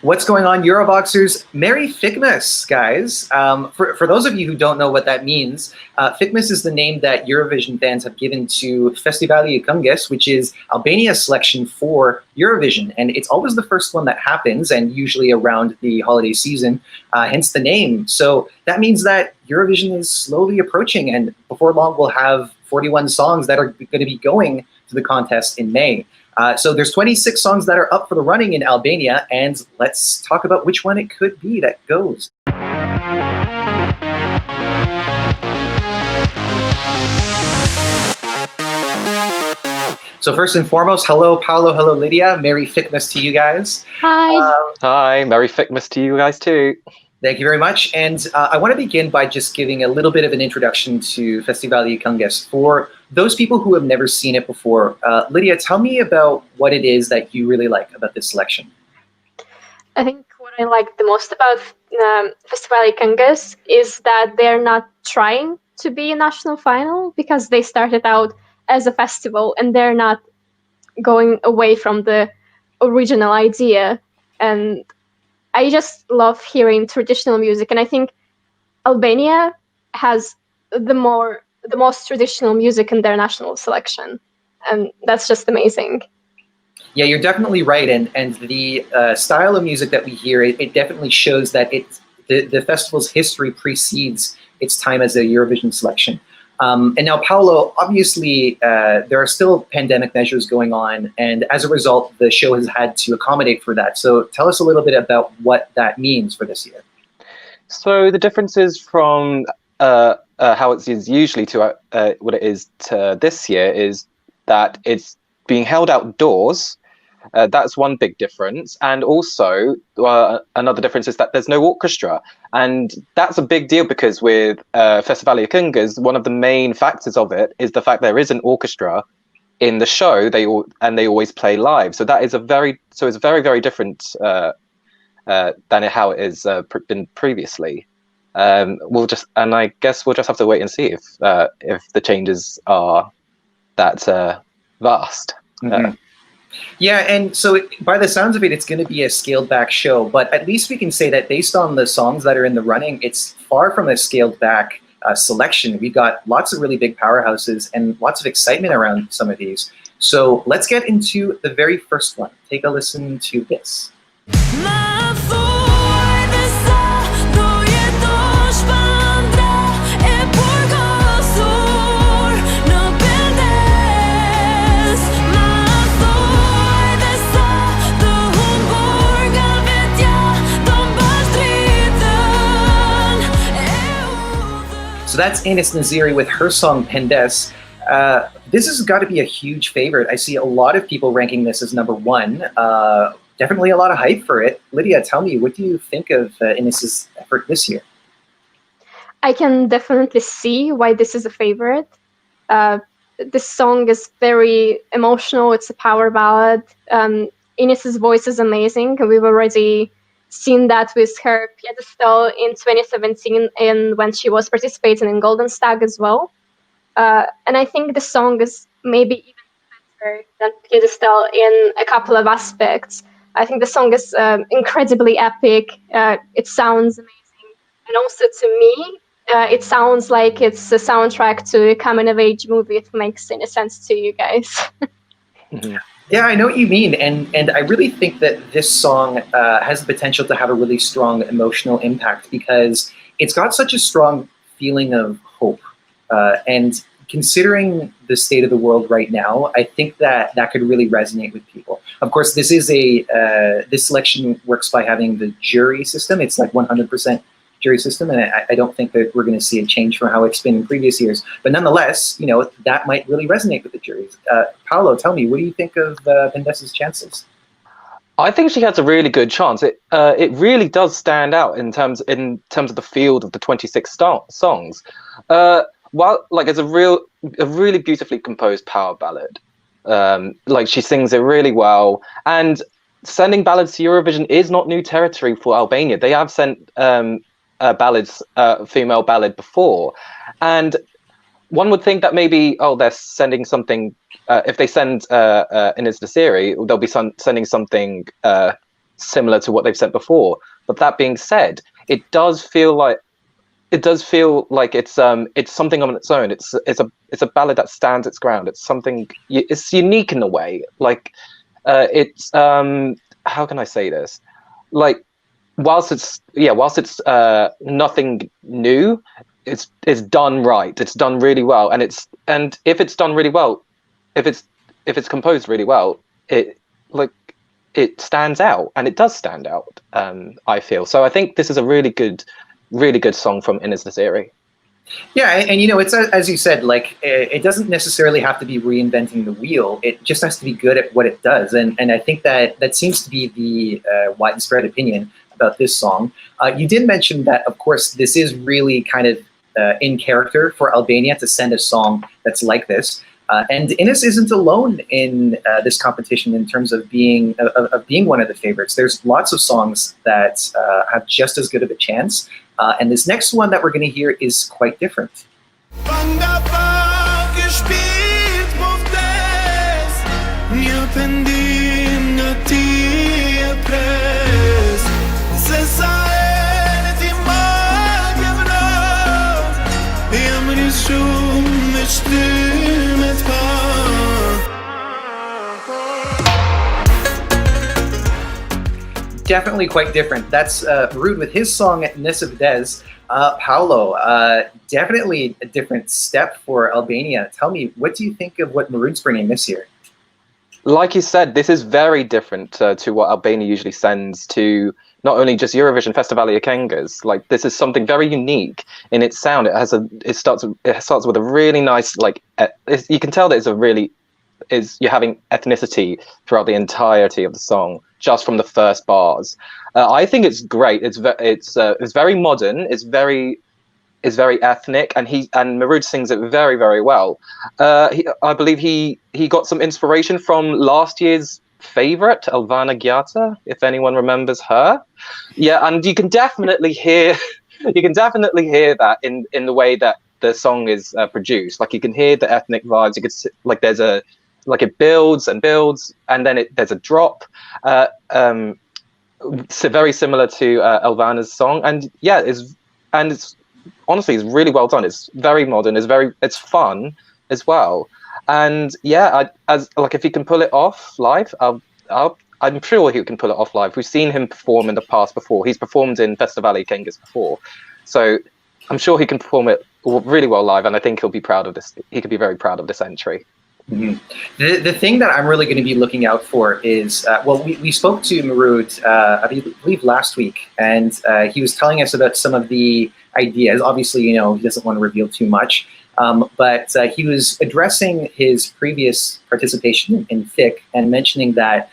What's going on, Eurovoxers? Merry Figmas, guys. For those of you who don't know what that means, Figmas is the name that Eurovision fans have given to Festivali KÖNGÖS, which is Albania's selection for Eurovision. And it's always the first one that happens, and usually around the holiday season, hence the name. So that means that Eurovision is slowly approaching, and before long we'll have 41 songs that are going to be going to the contest in May. So there's 26 songs that are up for the running in Albania, and let's talk about which one it could be that goes. So first and foremost, hello Paolo, hello Lydia. Merry Figmas to you guys. Hi. Hi, Merry Figmas to you guys too. Thank you very much. And I want to begin by just giving a little bit of an introduction to Festivali KÖNGÖS. For those people who have never seen it before, Lydia, tell me about what it is that you really like about this selection. I think what I like the most about Festivali KÖNGÖS is that they're not trying to be a national final, because they started out as a festival and they're not going away from the original idea. And I just love hearing traditional music, and I think Albania has the most traditional music in their national selection, and that's just amazing. Yeah, you're definitely right, and the style of music that we hear, it definitely shows that the festival's history precedes its time as a Eurovision selection. And now, Paolo, obviously, there are still pandemic measures going on, and as a result, the show has had to accommodate for that. So tell us a little bit about what that means for this year. So the differences from how it is usually to what it is to this year is that it's being held outdoors. That's one big difference. And also another difference is that there's no orchestra. And that's a big deal, because with Festivali KÖNGÖS, one of the main factors of it is the fact there is an orchestra in the show. They always play live. So that is it's very, very different than how it has been previously. I guess we'll just have to wait and see if the changes are that vast. Mm-hmm. Yeah, and so by the sounds of it, it's going to be a scaled back show, but at least we can say that based on the songs that are in the running, it's far from a scaled back selection. We've got lots of really big powerhouses and lots of excitement around some of these. So let's get into the very first one. Take a listen to this. So that's Neziri with her song Pendesë. This has got to be a huge favorite. I see a lot of people ranking this as #1. Definitely a lot of hype for it. Lydia, tell me, what do you think of Enes's effort this year? I can definitely see why this is a favorite. This song is very emotional. It's a power ballad. Enes's voice is amazing. We've already seen that with her pedestal in 2017 and when she was participating in Golden Stag as well. And I think the song is maybe even better than pedestal in a couple of aspects. I think the song is incredibly epic. It sounds amazing. And also to me, it sounds like it's a soundtrack to a coming-of-age movie, if it makes any sense to you guys. Yeah, I know what you mean, and I really think that this song has the potential to have a really strong emotional impact, because it's got such a strong feeling of hope. And considering the state of the world right now, I think that that could really resonate with people. Of course, this is this selection works by having the jury system. It's like 100% jury system, and I don't think that we're going to see a change from how it's been in previous years. But nonetheless, you know, that might really resonate with the juries. Paolo, tell me, what do you think of Pendesë's chances? I think she has a really good chance. It really does stand out in terms of the field of the 26 songs. It's a really beautifully composed power ballad. Like, she sings it really well, and sending ballads to Eurovision is not new territory for Albania. They have sent ballads, female ballad before, and one would think that maybe, they're sending something. If they send Neziri, they'll be sending something similar to what they've sent before. But that being said, it does feel like it's something on its own. It's a ballad that stands its ground. It's something, it's unique in a way. Like it's how can I say this? Like whilst it's nothing new, it's done right. It's done really well, and if it's done really well, if it's composed really well, it stands out, and it does stand out. I feel so. I think this is a really good song from Enes Neziri. Yeah, and it's as you said, like it doesn't necessarily have to be reinventing the wheel. It just has to be good at what it does, and I think that seems to be the widespread opinion about this song. You did mention that, of course, this is really kind of in character for Albania to send a song that's like this. And Enes isn't alone in this competition in terms of being one of the favorites. There's lots of songs that have just as good of a chance. And this next one that we're going to hear is quite different. Definitely quite different. That's Mirud with his song Nëse, vdes. Paolo, definitely a different step for Albania. Tell me, what do you think of what Mirud's bringing this year? Like you said, this is very different to what Albania usually sends to not only just Eurovision Festivali KÖNGÖS. Like, this is something very unique in its sound. It starts with a really nice, like, you can tell that you're having ethnicity throughout the entirety of the song, just from the first bars. I think it's great. It's very modern. It's very ethnic, and Mirud sings it very, very well. I believe he got some inspiration from last year's favorite, Elvana Gjata, if anyone remembers her. Yeah, and you can definitely hear that in the way that the song is produced. Like, you can hear the ethnic vibes. You could it builds and builds, and then there's a drop. So very similar to Elvana's song, and yeah, it's honestly, it's really well done. It's very modern. It's fun as well, and yeah, if he can pull it off live, I'm sure he can pull it off live. We've seen him perform in the past before. He's performed in Festivali KÖNGÖS before, so I'm sure he can perform it really well live, and I think he'll be proud of this. He could be very proud of this entry. Mm-hmm. The thing that I'm really going to be looking out for is, we spoke to Mirud, I believe last week, and he was telling us about some of the ideas. Obviously, he doesn't want to reveal too much, but he was addressing his previous participation in FIC and mentioning that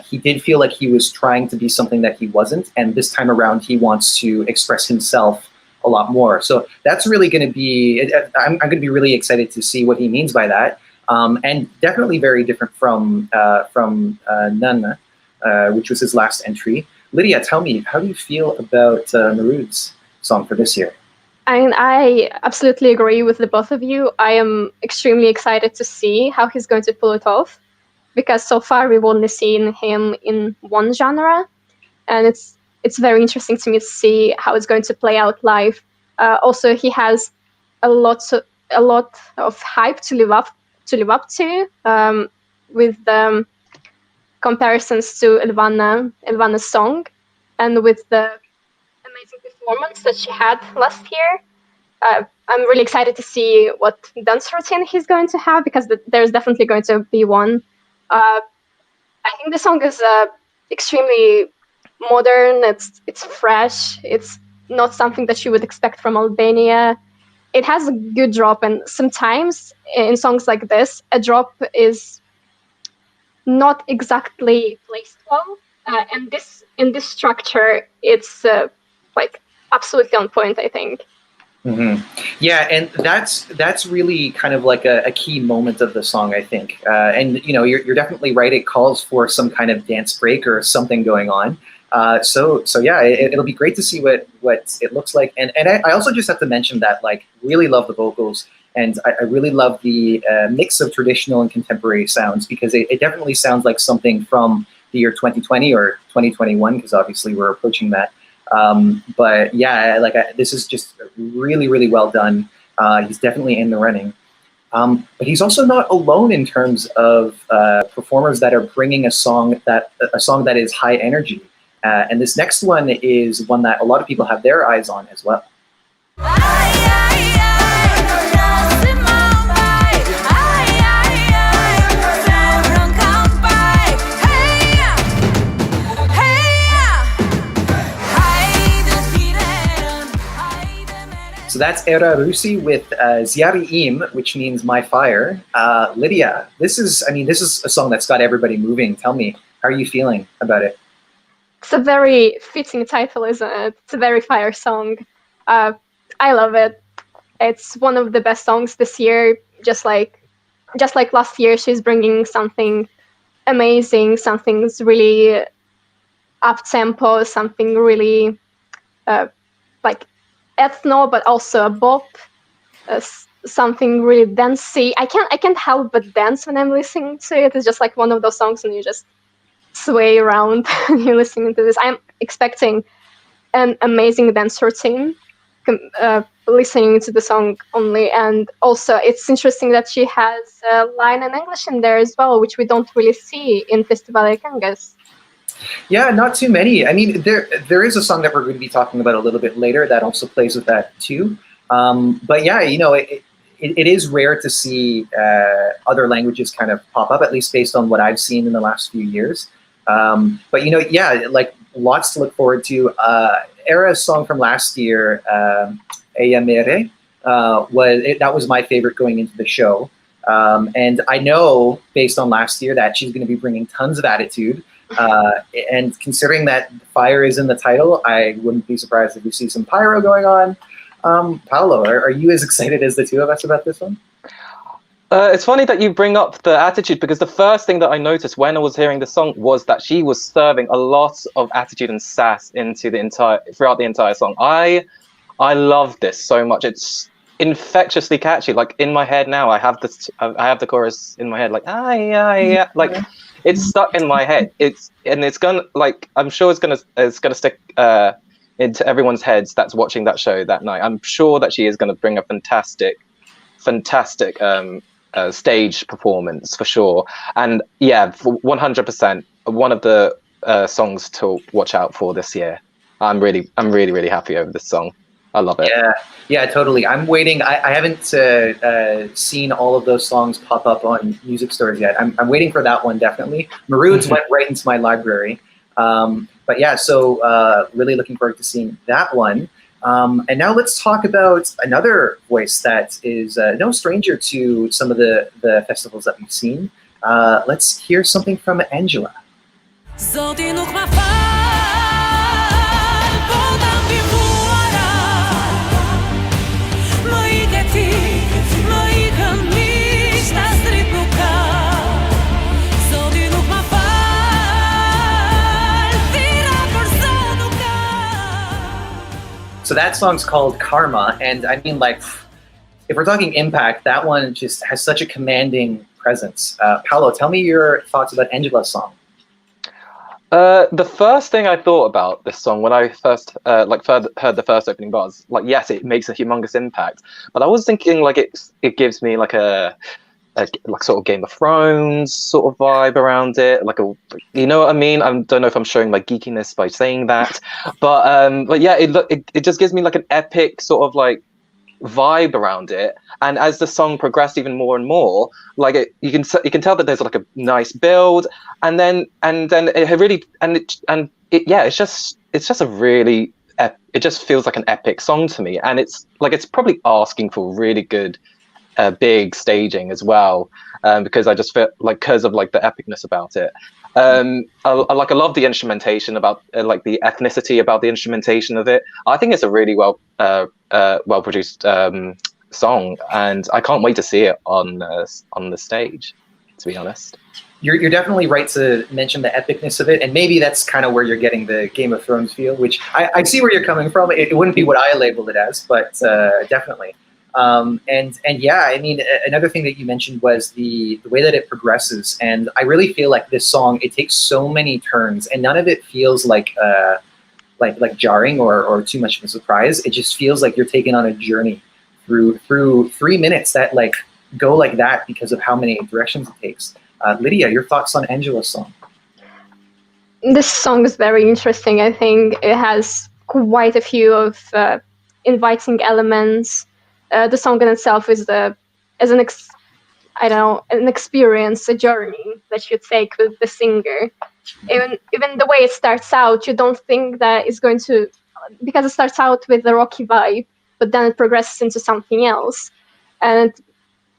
he did feel like he was trying to be something that he wasn't, and this time around he wants to express himself a lot more. So that's really going to be, I'm going to be really excited to see what he means by that. And definitely very different from Nëse, which was his last entry. Lydia, tell me, how do you feel about Mirud's song for this year? I absolutely agree with the both of you. I am extremely excited to see how he's going to pull it off, because so far we've only seen him in one genre, and it's very interesting to me to see how it's going to play out live. Also, he has a lot of hype to live up to, with comparisons to Elvana's song, and with the amazing performance that she had last year. I'm really excited to see what dance routine he's going to have, because there's definitely going to be one. I think the song is extremely modern. It's fresh. It's not something that you would expect from Albania. It has a good drop, and sometimes in songs like this, a drop is not exactly placed well. And in this structure, it's absolutely on point, I think. Mm-hmm. Yeah, and that's really kind of like a key moment of the song, I think. And you're definitely right. It calls for some kind of dance break or something going on. So yeah, it'll be great to see what it looks like. And I also just have to mention that, really love the vocals, and I really love the mix of traditional and contemporary sounds, because it definitely sounds like something from the year 2020 or 2021, because obviously we're approaching that. But yeah, like this is just really, really well done. He's definitely in the running. But he's also not alone in terms of performers that are bringing a song that is high energy. And this next one is one that a lot of people have their eyes on as well. So that's Evi Reçi with Zjarri, which means my fire. Lydia, this is a song that's got everybody moving. Tell me, how are you feeling about it? It's a very fitting title, isn't it? It's a very fire song. I love it. It's one of the best songs this year. Just like last year, she's bringing something amazing, something really up tempo, something really like ethno, but also a bop, something really dancey. I can't help but dance when I'm listening to it. It's just like one of those songs, and you just sway around when you're listening to this. I'm expecting an amazing dance routine listening to the song only. And also, it's interesting that she has a line in English in there as well, which we don't really see in FESTIVALI KÖNGÖS. Yeah, not too many. I mean, there is a song that we're going to be talking about a little bit later that also plays with that too. But yeah, you know, it is rare to see other languages kind of pop up, at least based on what I've seen in the last few years. But you know, yeah, like lots to look forward to. Era's song from last year, Eyamere, that was my favorite going into the show. And I know, based on last year, that she's going to be bringing tons of attitude. And considering that fire is in the title, I wouldn't be surprised if we see some pyro going on. Paolo, are you as excited as the two of us about this one? It's funny that you bring up the attitude, because the first thing that I noticed when I was hearing the song was that she was serving a lot of attitude and sass into throughout the entire song. I love this so much. It's infectiously catchy. Like in my head now, I have the chorus in my head, like yeah, like it's stuck in my head. It's gonna, like, I'm sure it's gonna stick into everyone's heads that's watching that show that night. I'm sure that she is gonna bring a fantastic stage performance for sure. And yeah, 100% one of the songs to watch out for this year. I'm really happy over this song. I love it. Yeah, totally. I'm waiting. I haven't seen all of those songs pop up on music stores yet. I'm waiting for that one, definitely. Mirud's went right into my library. But yeah, so really looking forward to seeing that one. And now let's talk about another voice that is no stranger to some of the festivals that we've seen. Let's hear something from Anxhela. So that song's called Karma, and I mean, like, if we're talking impact, that one just has such a commanding presence. Paolo, tell me your thoughts about Anxhela's song. The first thing I thought about this song when I first heard the first opening bars, like, yes, it makes a humongous impact, but I was thinking like it gives me like a sort of Game of Thrones sort of vibe around it, like you know what I mean? I don't know if I'm showing like geekiness by saying that, but yeah, it just gives me like an epic sort of like vibe around it. And as the song progressed even more and more, like you can tell that there's like a nice build, and then it really it's just a really it just feels like an epic song to me, and it's probably asking for really good big staging as well, because I just feel like, because of like the epicness about it. I love the instrumentation, about like the ethnicity about the instrumentation of it. I think it's a really well produced song, and I can't wait to see it on the stage, to be honest. You're definitely right to mention the epicness of it, and maybe that's kind of where you're getting the Game of Thrones feel, which I see where you're coming from. It wouldn't be what I labeled it as, but definitely. And yeah, I mean, another thing that you mentioned was the way that it progresses, and I really feel like this song, it takes so many turns, and none of it feels like jarring or too much of a surprise. It just feels like you're taken on a journey through 3 minutes that like go like that because of how many directions it takes. Lydia, your thoughts on Anxhela's song? This song is very interesting. I think it has quite a few of inviting elements. The song in itself is an experience, a journey that you take with the singer. Even the way it starts out, you don't think that it's going to, because it starts out with the rocky vibe, but then it progresses into something else, and it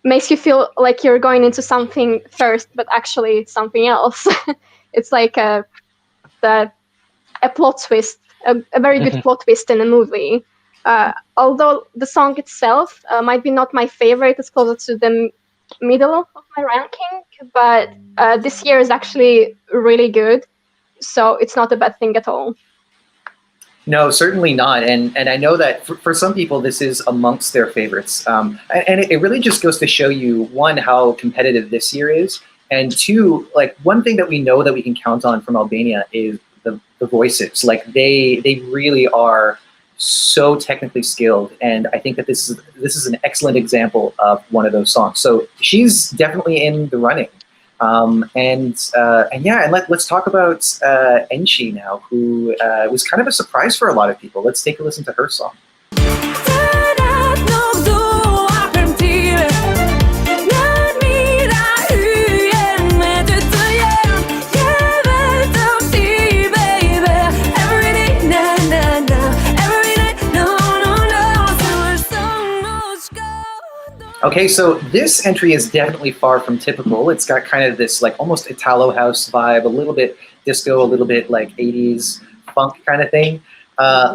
makes you feel like you're going into something first, but actually it's something else. It's like a plot twist, a very good plot twist in a movie. Although the song itself might be not my favorite, it's closer to the middle of my ranking, but this year is actually really good, so it's not a bad thing at all. No, certainly not. And I know that for some people, this is amongst their favorites. And it really just goes to show you, one, how competitive this year is, and two, like one thing that we know that we can count on from Albania is the voices. Like they really are so technically skilled, and I think that this is an excellent example of one of those songs. So she's definitely in the running. And yeah, and let's talk about Enxhi now, who was kind of a surprise for a lot of people. Let's take a listen to her song. Okay, so this entry is definitely far from typical. It's got kind of this like almost Italo house vibe, a little bit disco, a little bit like 80s funk kind of thing.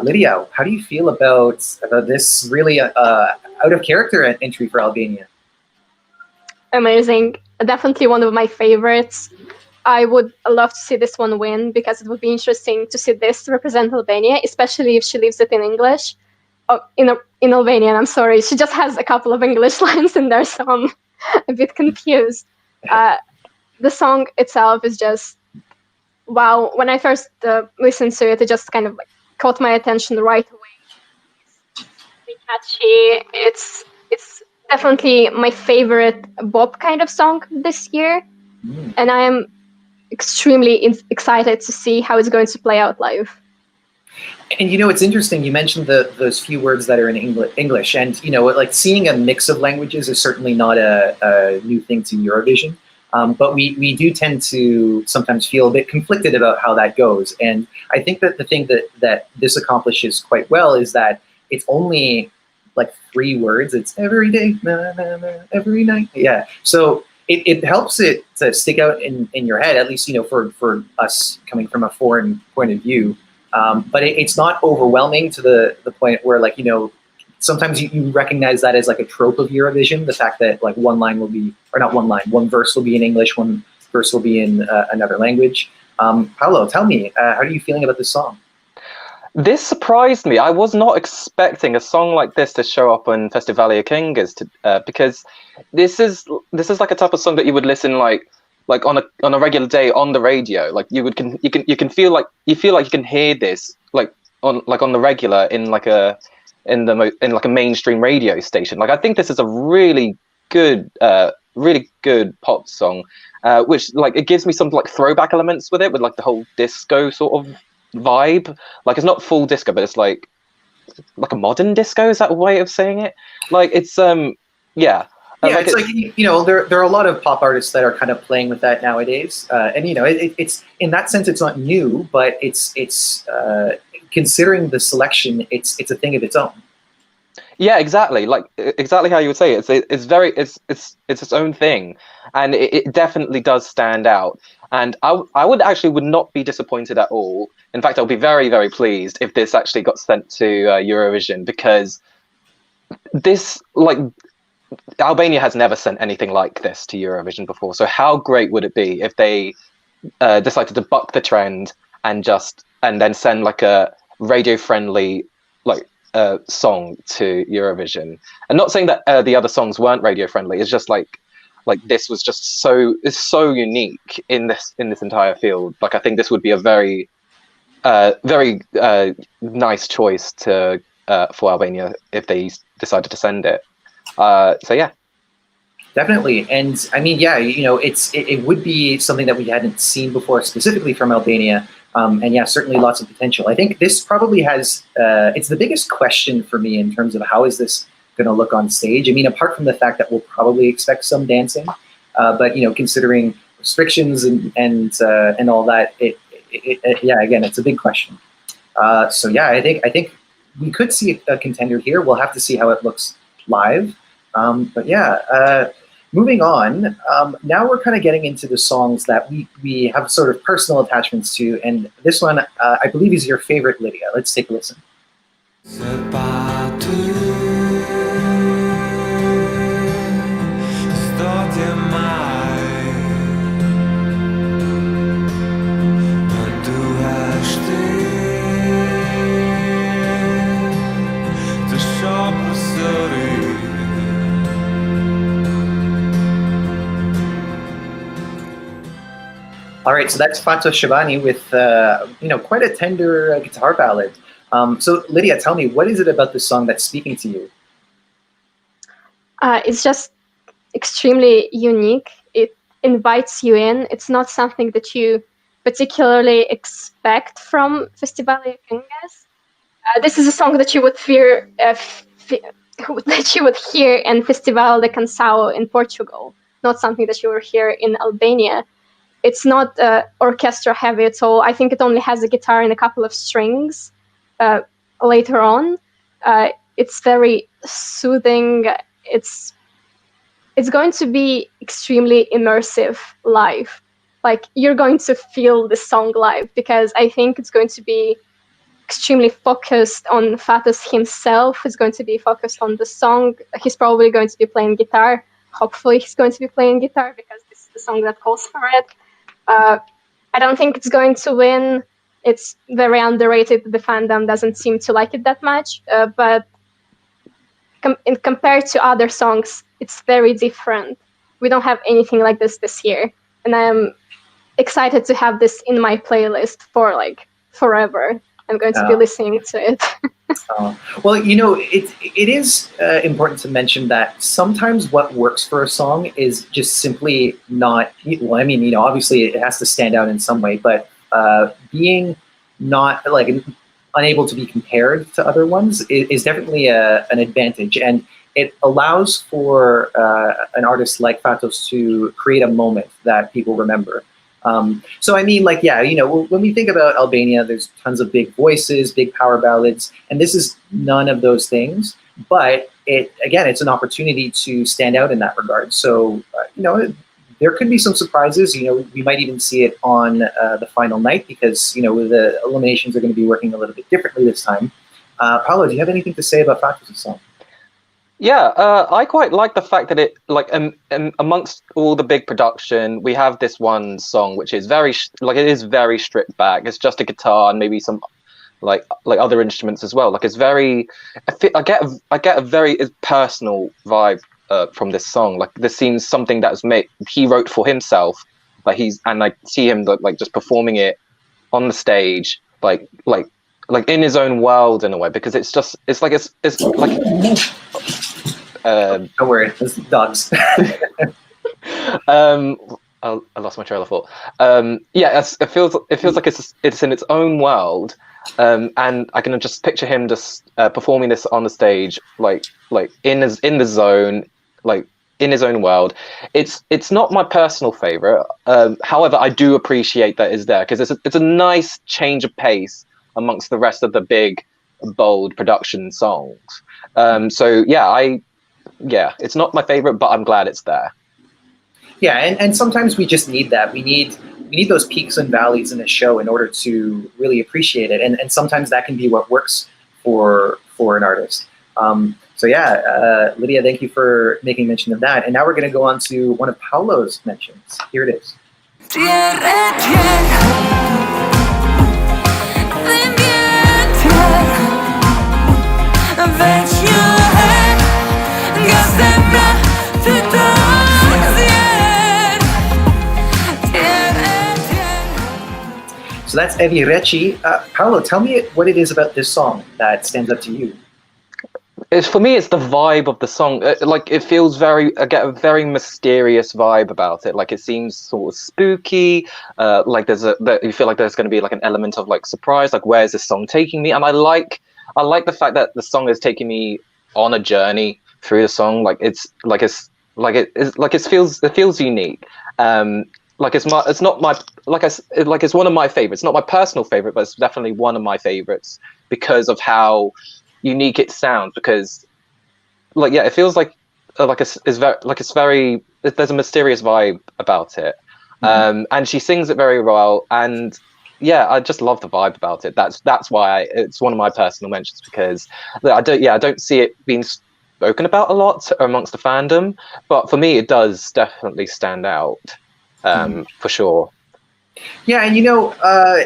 Lydia, how do you feel about this really out of character entry for Albania? Amazing. Definitely one of my favorites. I would love to see this one win, because it would be interesting to see this represent Albania, especially if she leaves it in English. Oh, in Albanian, I'm sorry. She just has a couple of English lines in there, so I'm a bit confused. The song itself is just, wow. When I first listened to it, it just kind of like caught my attention right away. It's really catchy. It's definitely my favorite bop kind of song this year, and I am extremely excited to see how it's going to play out live. And you know, it's interesting, you mentioned those few words that are in English, and you know, like seeing a mix of languages is certainly not a new thing to Eurovision, but we do tend to sometimes feel a bit conflicted about how that goes. And I think that the thing that this accomplishes quite well is that it's only like 3 words. It's every day, na, na, na, every night. Yeah. So it helps it to stick out in your head, at least, you know, for us coming from a foreign point of view. But it's not overwhelming to the point where, like, you know, sometimes you recognize that as like a trope of Eurovision, the fact that like one verse will be in English, one verse will be in another language. Paolo, tell me, how are you feeling about this song? This surprised me. I was not expecting a song like this to show up on FESTIVALI KÖNGÖS, because this is like a type of song that you would listen like on a regular day on the radio. Like you can feel like you can hear this like on the regular in like a mainstream radio station. Like I think this is a really good pop song, which like it gives me some like throwback elements with it, with like the whole disco sort of vibe. Like it's not full disco, but it's like a modern disco. Is that a way of saying it? Like it's yeah. Yeah, it's like, you know, there are a lot of pop artists that are kind of playing with that nowadays, and you know, it's in that sense it's not new, but it's considering the selection, it's a thing of its own. Yeah, exactly. Like exactly how you would say it. It's its own thing, and it definitely does stand out. And I would not be disappointed at all. In fact, I'll be very, very pleased if this actually got sent to Eurovision, because this like. Albania has never sent anything like this to Eurovision before, so how great would it be if they decided to buck the trend and then send like a radio-friendly like song to Eurovision. And not saying that the other songs weren't radio friendly. It's just like this was just so unique in this entire field. Like I think this would be a very nice choice to for Albania if they decided to send it. So yeah. Definitely. And I mean, yeah, you know, it would be something that we hadn't seen before specifically from Albania. And yeah, certainly lots of potential. I think this probably has, it's the biggest question for me in terms of how is this going to look on stage. I mean, apart from the fact that we'll probably expect some dancing, but, you know, considering restrictions and all that, yeah, again, it's a big question. So yeah, I think we could see a contender here. We'll have to see how it looks live. But yeah, moving on, now we're kind of getting into the songs that we have sort of personal attachments to, and this one, I believe, is your favorite, Lydia. Let's take a listen. All right, so that's Fatos Shabani with, you know, quite a tender guitar ballad. So Lydia, tell me, what is it about this song that's speaking to you? It's just extremely unique. It invites you in. It's not something that you particularly expect from Festivali KÖNGÖS. This is a song that you would hear in Festival de Canção in Portugal, not something that you will hear in Albania. It's not orchestra heavy at all. I think it only has a guitar and a couple of strings later on. It's very soothing. It's going to be extremely immersive live. Like, you're going to feel the song live, because I think it's going to be extremely focused on Fatos himself. It's going to be focused on the song. He's probably going to be playing guitar. Hopefully he's going to be playing guitar, because this is the song that calls for it. I don't think it's going to win. It's very underrated. The fandom doesn't seem to like it that much. But compared to other songs, it's very different. We don't have anything like this year. And I'm excited to have this in my playlist for like forever. I'm going to be listening to it. Well, you know, it is important to mention that sometimes what works for a song is just simply not, well, I mean, you know, obviously it has to stand out in some way, but being not, like, unable to be compared to other ones is definitely an advantage. And it allows for an artist like Fatos to create a moment that people remember. So I mean, like, yeah, you know, when we think about Albania, there's tons of big voices, big power ballads, and this is none of those things. But it's an opportunity to stand out in that regard. So, you know, there could be some surprises. You know, we might even see it on the final night, because, you know, the eliminations are going to be working a little bit differently this time. Paolo, do you have anything to say about Fatos' song? Yeah, I quite like the fact that it, like, amongst all the big production, we have this one song which is very, it is very stripped back. It's just a guitar and maybe some, like other instruments as well. Like, it's very, I get a very personal vibe from this song. Like, this seems something that's he wrote for himself. Like, I see him like just performing it on the stage, like in his own world in a way, because it's like. Don't worry, it's dogs. I lost my trail of thought. Yeah, it feels like it's in its own world, and I can just picture him just performing this on the stage, like in the zone, like in his own world. It's not my personal favorite. However, I do appreciate that it's there, because it's a nice change of pace amongst the rest of the big, bold production songs. So yeah, it's not my favorite, but I'm glad it's there. Yeah, and sometimes we just need that. We need those peaks and valleys in a show in order to really appreciate it. And sometimes that can be what works for an artist. So yeah, Lydia, thank you for making mention of that. And now we're going to go on to one of Paolo's mentions. Here it is. So that's Evi Reçi. Paolo, tell me what it is about this song that stands up to you. For me, it's the vibe of the song. Like it feels I get a very mysterious vibe about it. Like it seems sort of spooky. Like you feel like there's going to be like an element of like surprise. Like where's this song taking me? And I like the fact that the song is taking me on a journey through the song. It feels unique. It's one of my favorites. Not my personal favorite, but it's definitely one of my favorites because of how unique it sounds. Because, it feels there's a mysterious vibe about it, and she sings it very well. And yeah, I just love the vibe about it. That's why it's one of my personal mentions, because I don't see it being spoken about a lot amongst the fandom, but for me, it does definitely stand out. For sure. Yeah, and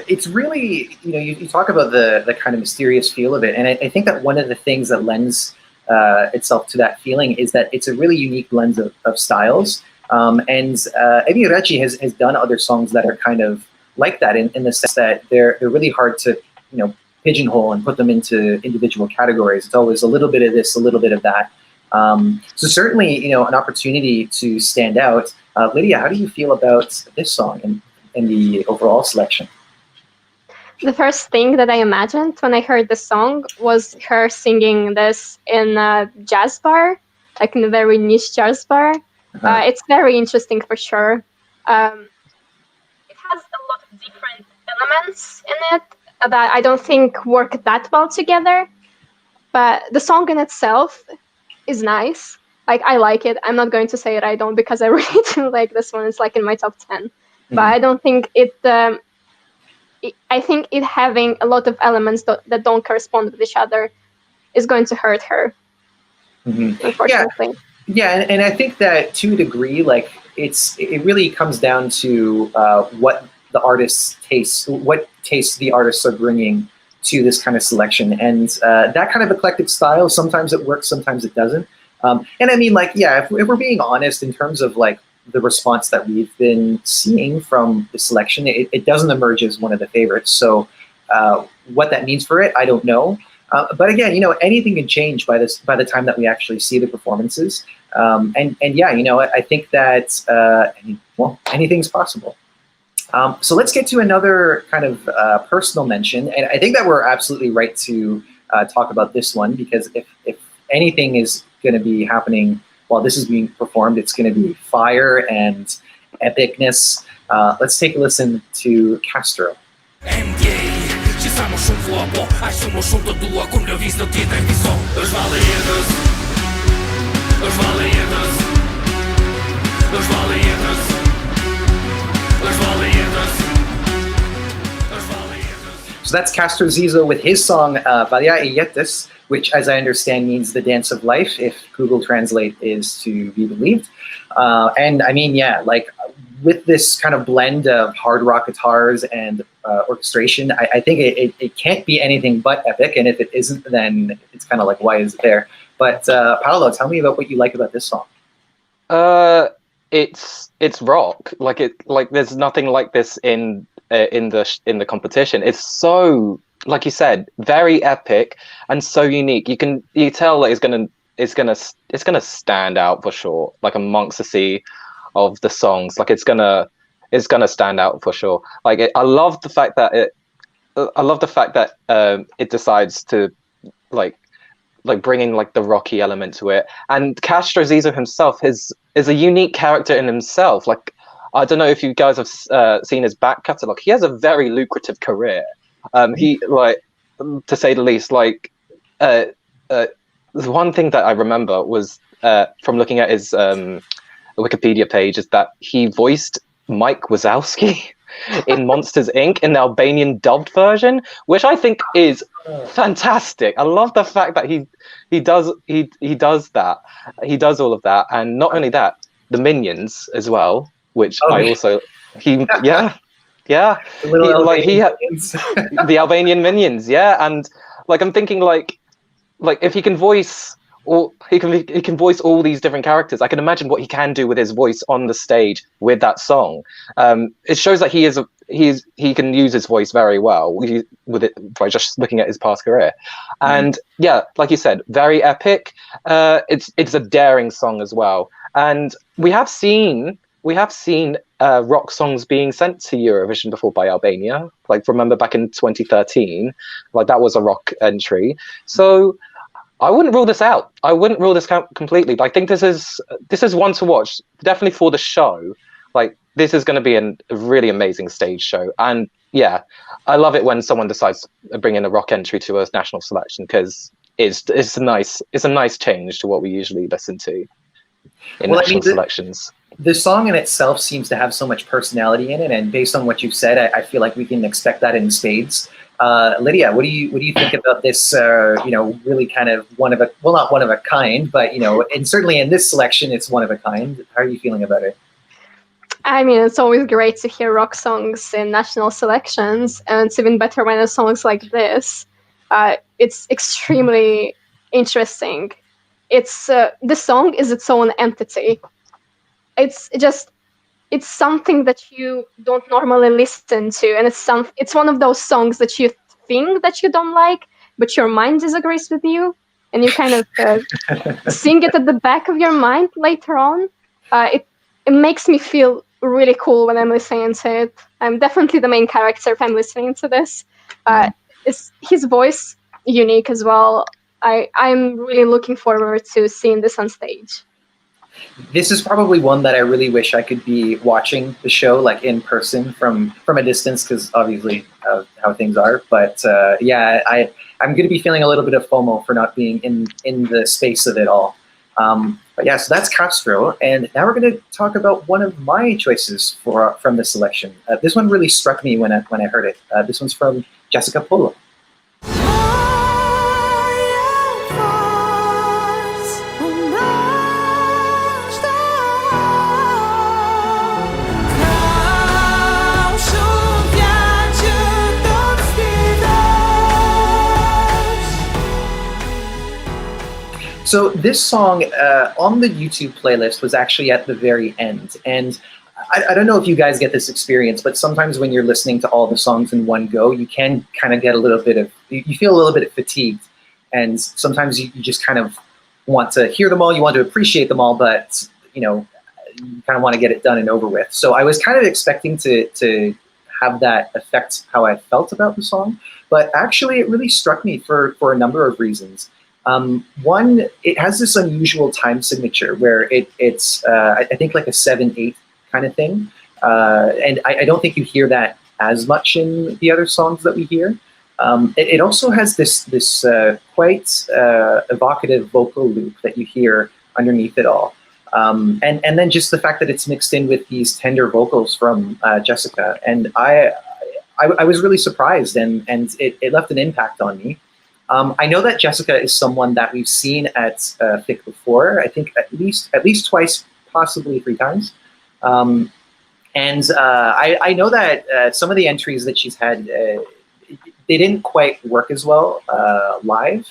it's really, you talk about the kind of mysterious feel of it, and I think that one of the things that lends itself to that feeling is that it's a really unique blend of styles. And Evi Reçi has done other songs that are kind of like that in the sense that they're really hard to pigeonhole and put them into individual categories. It's always a little bit of this, a little bit of that. So certainly, an opportunity to stand out. Lydia, how do you feel about this song and the overall selection? The first thing that I imagined when I heard the song was her singing this in a jazz bar, like in a very niche jazz bar. It's very interesting for sure. It has a lot of different elements in it that I don't think work that well together. But the song in itself is nice. Like, I like it. I'm not going to say it I don't, because I really do like this one. It's like in my top 10. But I don't think I think it having a lot of elements that don't correspond with each other is going to hurt her, unfortunately. Yeah, and I think that to a degree, like it really comes down to what the artist's tastes, what tastes the artists are bringing to this kind of selection, and that kind of eclectic style. Sometimes it works, sometimes it doesn't. And I mean, if we're being honest in terms of the response that we've been seeing from the selection, it doesn't emerge as one of the favorites. So what that means for it, I don't know. But again, anything can change by the time that we actually see the performances. And yeah, I think that anything's possible. So let's get to another kind of personal mention, and I think that we're absolutely right to talk about this one, because if anything is going to be happening while this is being performed, it's going to be fire and epicness. Let's take a listen to Kastro. So that's Kastro Zizo with his song Vallja jetës, which, as I understand, means the dance of life, if Google Translate is to be believed. And I mean, yeah, with this kind of blend of hard rock guitars and orchestration, I think it can't be anything but epic. And if it isn't, then it's kind of like, why is it there? But Paolo, tell me about what you like about this song. It's rock. There's nothing like this in the competition. It's so, like you said, very epic and so unique. You tell that it's gonna stand out for sure, amongst the sea of the songs. It's gonna stand out for sure. I love the fact that it decides to bring in the rocky element to it. And Kastro Zizo himself is a unique character in himself. I don't know if you guys have seen his back catalogue. He has a very lucrative career. He, to say the least, the one thing that I remember was from looking at his Wikipedia page is that he voiced Mike Wazowski in Monsters Inc. in the Albanian dubbed version, which I think is fantastic. I love the fact that he does that. He does all of that, and not only that, the Minions as well, which the Albanian Minions, yeah. And I'm thinking if he can voice he can voice all these different characters. I can imagine what he can do with his voice on the stage with that song. It shows that he can use his voice very well with it by just looking at his past career. And yeah, like you said, very epic. It's a daring song as well. And we have seen rock songs being sent to Eurovision before by Albania. Like, remember back in 2013, like that was a rock entry. So I wouldn't rule this out. I wouldn't rule this out completely. But I think this is one to watch, definitely for the show. Like, this is going to be a really amazing stage show. And yeah, I love it when someone decides to bring in a rock entry to a national selection, because it's a nice change to what we usually listen to in national selections. The song in itself seems to have so much personality in it, and based on what you've said, I feel like we can expect that in spades. Lydia, what do you think about this? Really kind of not one of a kind, but and certainly in this selection, it's one of a kind. How are you feeling about it? I mean, it's always great to hear rock songs in national selections, and it's even better when it's songs like this. It's extremely interesting. The song is its own entity. It's something that you don't normally listen to, and it's one of those songs that you think that you don't like, but your mind disagrees with you, and you kind of sing it at the back of your mind later on. It makes me feel really cool when I'm listening to it. I'm definitely the main character if I'm listening to this. Is his voice unique as well? I'm really looking forward to seeing this on stage. This is probably one that I really wish I could be watching the show like in person from a distance, because obviously how things are. But yeah, I'm going to be feeling a little bit of FOMO for not being in the space of it all. But yeah, so that's Kastro, and now we're going to talk about one of my choices from the selection. This one really struck me when I heard it. This one's from Xhesika Polo. So this song on the YouTube playlist was actually at the very end. And I don't know if you guys get this experience, but sometimes when you're listening to all the songs in one go, you can kind of get you feel a little bit fatigued. And sometimes you just kind of want to hear them all, you want to appreciate them all, but you kind of want to get it done and over with. So I was kind of expecting to have that affect how I felt about the song, but actually it really struck me for a number of reasons. One, it has this unusual time signature where it's I think like a 7/8 kind of thing, and I don't think you hear that as much in the other songs that we hear. It also has this quite evocative vocal loop that you hear underneath it all, and then just the fact that it's mixed in with these tender vocals from Xhesika, and I was really surprised, and it left an impact on me. I know that Xhesika is someone that we've seen at FIC before. I think at least twice, possibly 3 times. And I know that some of the entries that she's had, they didn't quite work as well live.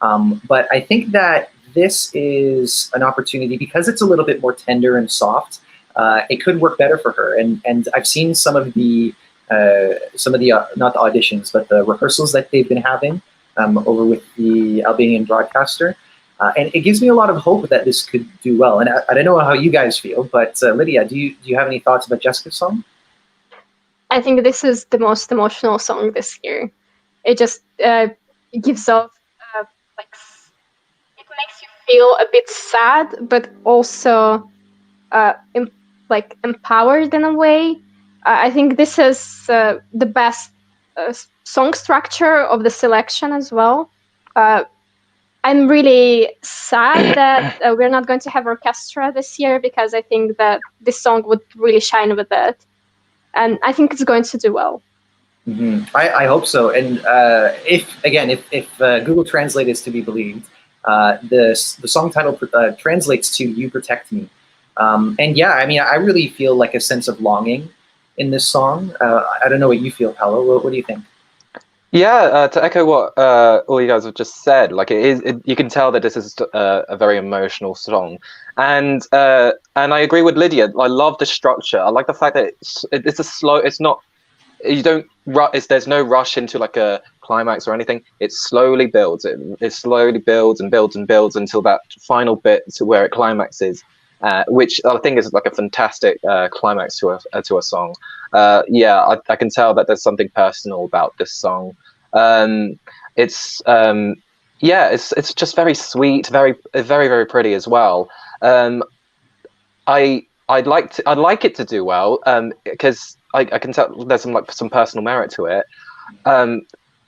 But I think that this is an opportunity, because it's a little bit more tender and soft. It could work better for her. And I've seen some of the not the auditions, but the rehearsals that they've been having. Over with the Albanian broadcaster. And it gives me a lot of hope that this could do well. And I don't know how you guys feel, but Lydia, do you have any thoughts about Xhesika's song? I think this is the most emotional song this year. It just gives off, it makes you feel a bit sad, but also empowered in a way. I think this is the best song structure of the selection as well. I'm really sad that we're not going to have orchestra this year, because I think that this song would really shine with it, and I think it's going to do well. Mm-hmm. I hope so. And if Google Translate is to be believed, the song title translates to "You Protect Me," and yeah, I mean, I really feel like a sense of longing in this song. I don't know what you feel, Paolo. What do you think? Yeah, to echo what all you guys have just said, like you can tell that this is a very emotional song, and I agree with Lydia. I love the structure. I like the fact that it's a slow. It's not. You don't there's no rush into like a climax or anything. It slowly builds. It slowly builds and builds and builds until that final bit to where it climaxes, which I think is like a fantastic climax to a song. Yeah, I can tell that there's something personal about this song. It's yeah, it's just very sweet, very very pretty as well. I'd like it to do well, because I can tell there's some personal merit to it.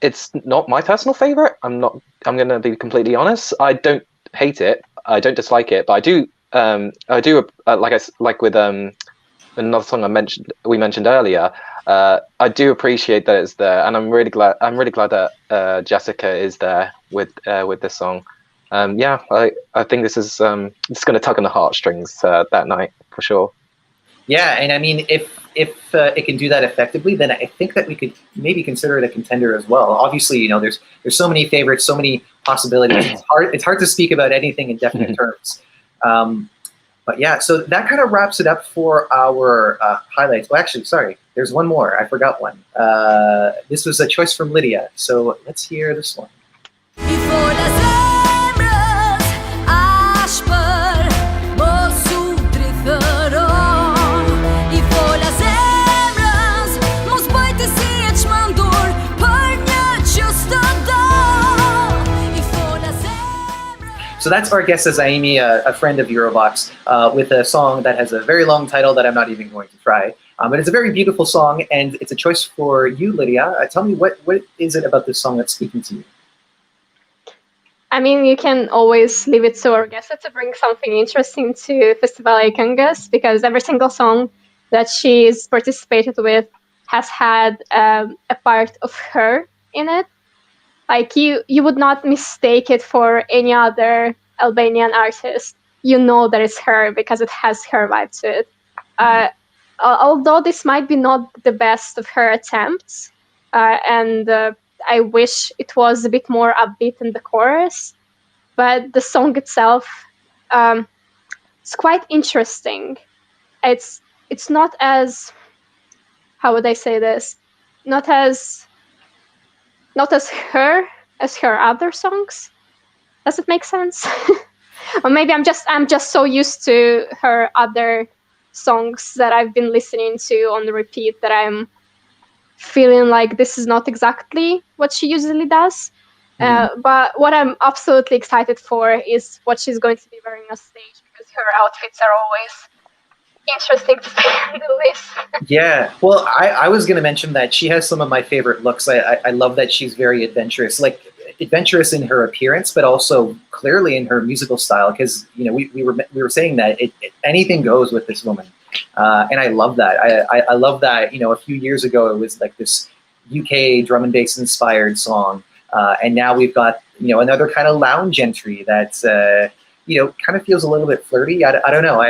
It's not my personal favorite. I'm going to be completely honest. I don't hate it. I don't dislike it, but I do like with another song we mentioned earlier. I do appreciate that it's there, and I'm really glad that Xhesika is there with this song. Yeah, I think this is it's going to tug on the heartstrings that night for sure. Yeah, and I mean, if it can do that effectively, then I think that we could maybe consider it a contender as well. Obviously, you know, there's so many favorites, so many possibilities. It's hard to speak about anything in definite terms. But yeah, so that kind of wraps it up for our highlights. Well, actually, sorry, there's one more. I forgot one. This was a choice from Lydia. So let's hear this one. So that's Orgesa Zaimi, a friend of Eurovoxx, with a song that has a very long title that I'm not even going to try. But it's a very beautiful song, and it's a choice for you, Lydia. Tell me, what is it about this song that's speaking to you? I mean, you can always leave it to Orgesa to bring something interesting to FESTIVALI KÖNGÖS, because every single song that she's participated with has had a part of her in it. Like, you would not mistake it for any other Albanian artist. You know that it's her because it has her vibe to it. Although this might be not the best of her attempts, and I wish it was a bit more upbeat in the chorus, but the song itself, it's quite interesting. It's not as, how would I say this? Not as her other songs. Does it make sense? Or maybe I'm just so used to her other songs that I've been listening to on the repeat that I'm feeling like this is not exactly what she usually does. But what I'm absolutely excited for is what she's going to be wearing on stage, because her outfits are always interesting to say the least. Yeah, well, I was going to mention that she has some of my favorite looks. I love that she's very adventurous, like adventurous in her appearance, but also clearly in her musical style. Because we were saying that anything goes with this woman, and I love that. I love that. A few years ago it was like this UK drum and bass inspired song, and now we've got another kind of lounge entry that's kind of feels a little bit flirty. I don't know.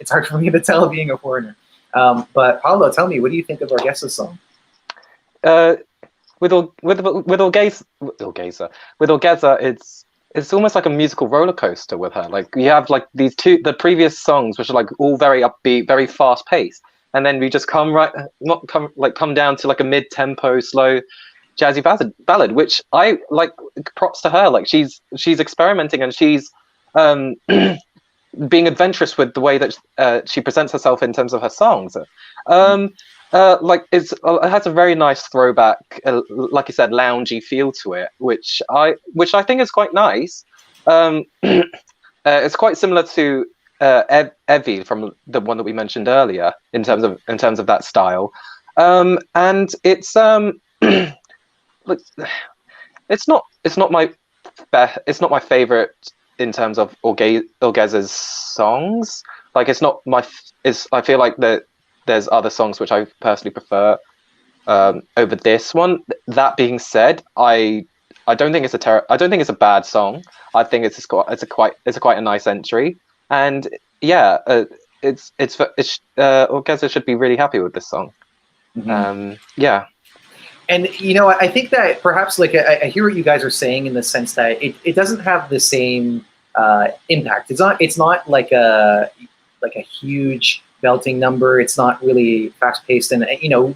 It's hard for me to tell being a foreigner. But Paolo, tell me, what do you think of Orgesa's song? With Orgesa, it's almost like a musical roller coaster with her. Like, you have like the previous songs, which are like all very upbeat, very fast paced, and then we just come down to like a mid tempo, slow, jazzy ballad, which I like. Props to her. Like, she's experimenting, and she's being adventurous with the way that she presents herself in terms of her songs. It has a very nice throwback, like you said, loungy feel to it, which I think is quite nice. It's quite similar to Evi from the one that we mentioned earlier in terms of that style, and it's it's not my favorite in terms of Orgesa's songs. Like, I feel like that there's other songs which I personally prefer over this one. That being said, I don't think it's a bad song. I think it's quite a nice entry, and yeah, Orgesa should be really happy with this song. Yeah. And I think that perhaps like I hear what you guys are saying in the sense that it doesn't have the same impact. It's not like a huge belting number. It's not really fast paced, and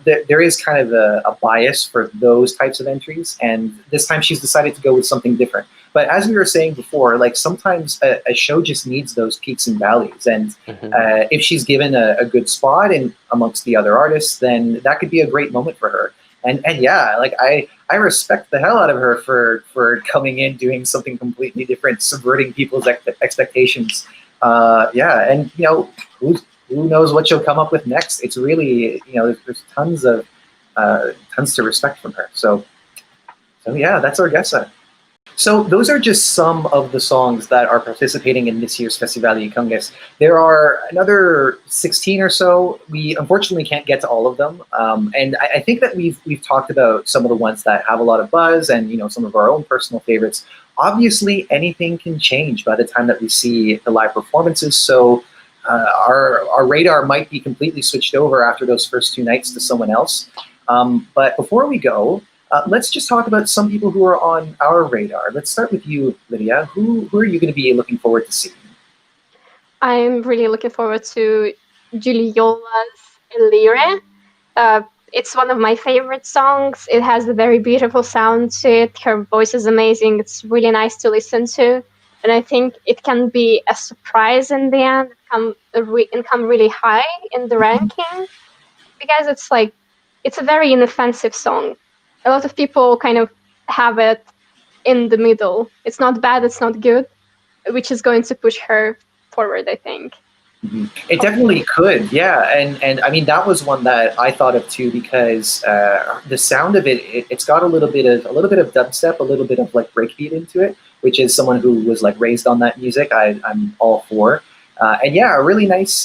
there is kind of a bias for those types of entries. And this time she's decided to go with something different. But as we were saying before, like sometimes a show just needs those peaks and valleys. And if she's given a good spot in amongst the other artists, then that could be a great moment for her. And yeah, like I respect the hell out of her for coming in, doing something completely different, subverting people's expectations. Yeah, and who knows what she'll come up with next? It's really there's tons to respect from her. So yeah, that's Orgesa. So those are just some of the songs that are participating in this year's Festivali KÖNGÖS. There are another 16 or so. We unfortunately can't get to all of them. And I think that we've talked about some of the ones that have a lot of buzz and some of our own personal favorites. Obviously, anything can change by the time that we see the live performances. So our radar might be completely switched over after those first two nights to someone else. But before we go, let's just talk about some people who are on our radar. Let's start with you, Lydia. Who are you going to be looking forward to seeing? I'm really looking forward to Giuliola's Elire. It's one of my favorite songs. It has a very beautiful sound to it. Her voice is amazing. It's really nice to listen to. And I think it can be a surprise in the end and come really high in the ranking, because it's a very inoffensive song. A lot of people kind of have it in the middle. It's not bad, it's not good, which is going to push her forward, I think. Mm-hmm. It definitely could, yeah. And I mean, that was one that I thought of too, because the sound of it's got a little bit of dubstep, a little bit of like breakbeat into it, which is someone who was like raised on that music. I'm all for. And yeah, a really nice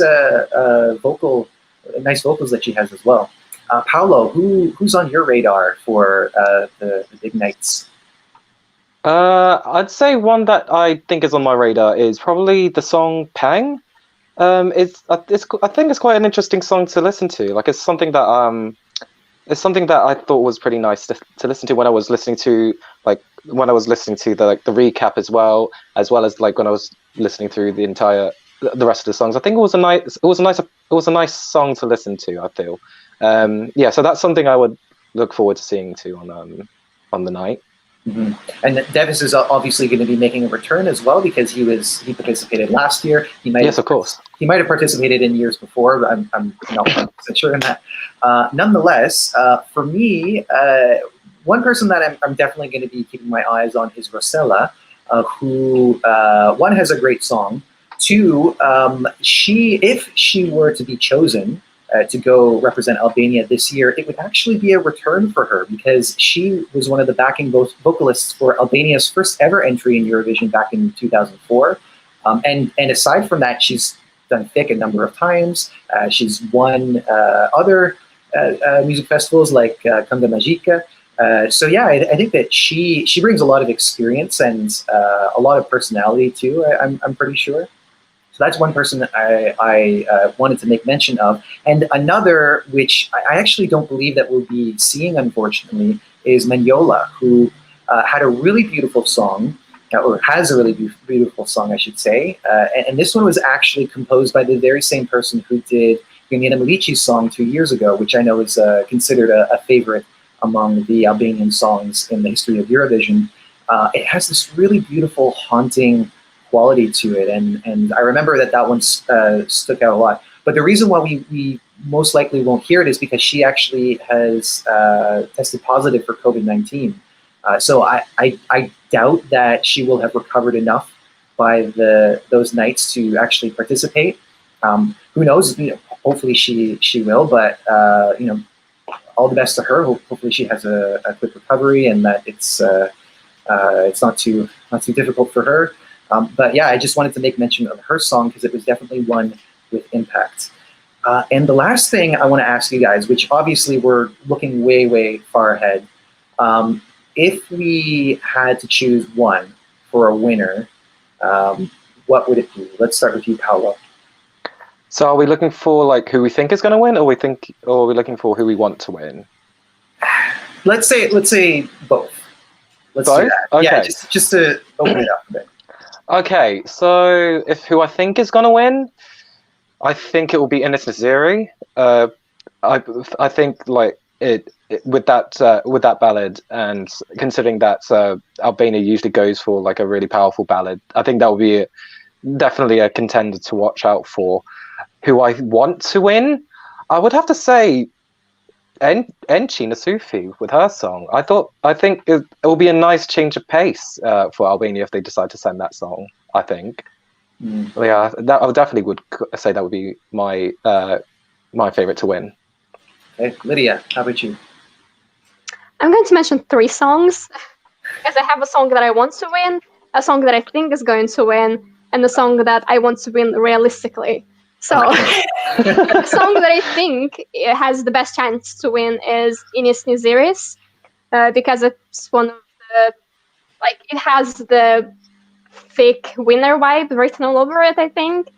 vocals that she has as well. Paolo, who's on your radar for the big nights? I'd say one that I think is on my radar is probably the song Pang. I think it's quite an interesting song to listen to. Like it's something that I thought was pretty nice to listen to when I was listening to the recap as well as like when I was listening through the rest of the songs. I think it was a nice song to listen to, I feel. Yeah, so that's something I would look forward to seeing too on the night. Mm-hmm. And Davis is obviously going to be making a return as well, because he participated last year. Yes, of course. He might have participated in years before, but I'm not 100% sure in that. Nonetheless, for me, one person that I'm definitely going to be keeping my eyes on is Rosella, who one has a great song. Two, if she were to be chosen to go represent Albania this year, it would actually be a return for her, because she was one of the backing vocalists for Albania's first ever entry in Eurovision back in 2004. And aside from that, she's done thick a number of times. She's won other music festivals like Këngë Magique. So yeah, I think that she brings a lot of experience and a lot of personality too, I'm pretty sure. So that's one person that I wanted to make mention of. And another, which I actually don't believe that we'll be seeing, unfortunately, is Manjola, who had a really beautiful song, or has a really beautiful song, I should say. And this one was actually composed by the very same person who did Gunjena Milici's song 2 years ago, which I know is considered a favorite among the Albanian songs in the history of Eurovision. It has this really beautiful, haunting quality to it, and I remember that one stuck out a lot. But the reason why we most likely won't hear it is because she actually has tested positive for COVID-19. So I doubt that she will have recovered enough by those nights to actually participate. Who knows? Hopefully she will. But all the best to her. Hopefully she has a quick recovery, and that it's not too difficult for her. But yeah, I just wanted to make mention of her song because it was definitely one with impact. And the last thing I want to ask you guys, which obviously we're looking way, way far ahead. If we had to choose one for a winner, what would it be? Let's start with you, Paolo. So are we looking for like who we think is going to win, or are we looking for who we want to win? let's say both. Let's do Both? that. Okay. Yeah, just to open it up a bit. Okay, so who I think is gonna win, I think it will be Neziri. I think like it with that ballad, and considering that Albania usually goes for like a really powerful ballad, I think that will be definitely a contender to watch out for. Who I want to win, I would have to say Enxhi Narufi with her song. I think it will be a nice change of pace for Albania if they decide to send that song. I think. Yeah, I definitely would say that would be my my favorite to win. Okay. Lydia, how about you? I'm going to mention 3 songs because I have a song that I want to win, a song that I think is going to win, and a song that I want to win realistically. So the song that I think has the best chance to win is Neziri's, because it's one of the, like, it has the fake winner vibe written all over it, I think.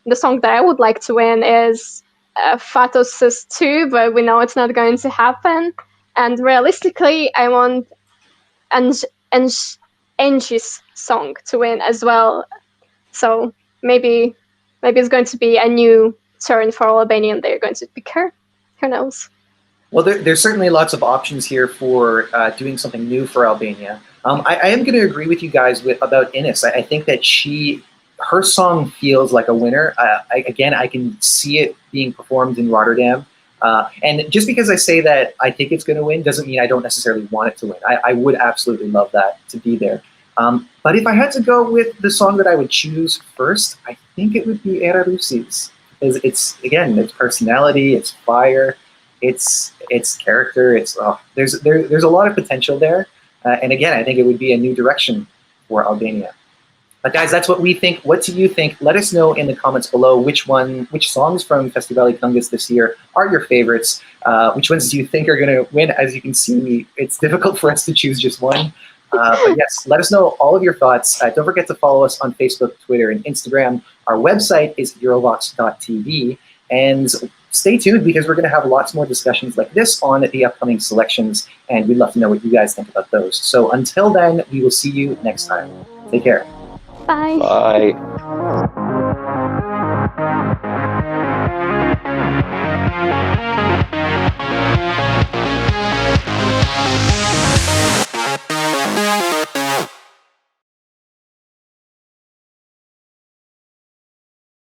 The song that I would like to win is Fatos Stu, but we know it's not going to happen. And realistically, I want Enxhi's song to win as well. So maybe it's going to be a new turn for Albania and they're going to pick her. Who knows? Well, there's certainly lots of options here for doing something new for Albania. I am going to agree with you guys about Enes. I think that her song feels like a winner. I can see it being performed in Rotterdam. And just because I say that I think it's going to win doesn't mean I don't necessarily want it to win. I would absolutely love that to be there. But if I had to go with the song that I would choose first, I think it would be Rusi's. It's personality, it's fire, it's character. There's a lot of potential there. And again, I think it would be a new direction for Albania. But guys, that's what we think. What do you think? Let us know in the comments below which songs from FESTIVALI KÖNGÖS this year are your favorites. Which ones do you think are going to win? As you can see, it's difficult for us to choose just one. But yes, let us know all of your thoughts. Don't forget to follow us on Facebook, Twitter, and Instagram. Our website is eurovoxx.tv. And stay tuned because we're going to have lots more discussions like this on the upcoming selections. And we'd love to know what you guys think about those. So until then, we will see you next time. Take care. Bye. Bye.